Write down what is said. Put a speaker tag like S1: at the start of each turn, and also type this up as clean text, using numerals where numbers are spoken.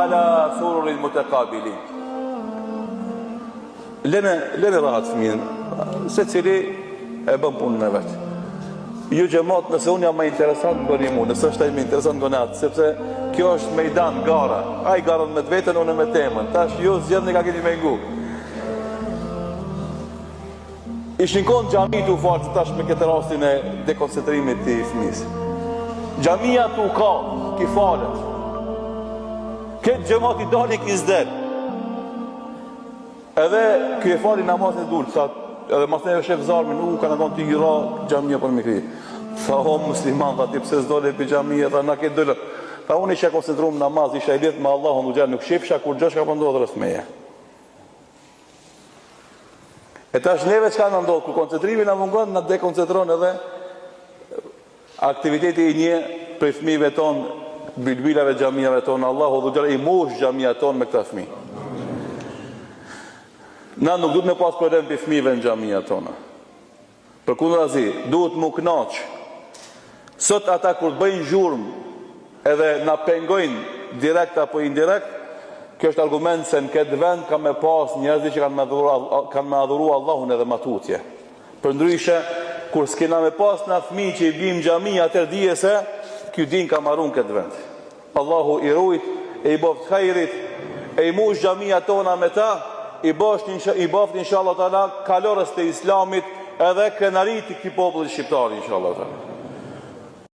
S1: ala sururin mutekabilin. Lene rahat fëmijën, se cili e bën punën e vetë. Ju xhamat, nëse unë jam më interesant bëni mu, nëse është ai më interesant nga natë, sepse kjo është mejdan, gara. Ai garën me vetën, unë me temën. Tash ju zgjedhni ka keni me ngu. Ishin konë xhamit u falë, tash me këtë rastin e dekoncentrimit të fëmijës. Xhamia tu ka, ki falet. Këtë xhamat i dali kizdel. Edhe kjo e fali namazin e dulë, sa edhe mas neve shef zarmin, ka në konë t'i gjira xhamia për me kri. Tha o musliman, tha ti pse s'dole për xhamia, tha na këtë dole. Tha unë isha koncentru në namaz, isha i lidhë me Allahun, nuk shifsha kur gjosh ka pëndodhë rëth meje. E tash neve që ka në ndodhë, kur koncentrimi në mungon, në dekoncentron edhe aktiviteti i një për fëmijëve tonë, bilbilave xhamiave tonë, Allahu dhujale i mush xhamia tonë me këta fëmijë. Na nuk duhet me pas problem për fëmijëve në xhamia tona. Përkundrazi, duhet mu knaq. Sot ata kur të bëjnë zhurmë edhe na pengojnë direkt apo indirekt, kjo është argument se në këtë vend ka me pas njerëzi që kanë me adhuru Allahun edhe matutje. Për ndryshe, kur s'kena me pas në fëmijë që i bim xhamia, atër dije se kjo din ka marrun këtë vend. Allahu i rujt, e i boft khajrit, e i mush xhamia tona me ta, i boft inshallah ta'ala kalorës të islamit edhe kënarit të këti popullit shqiptar inshallah ta'ala.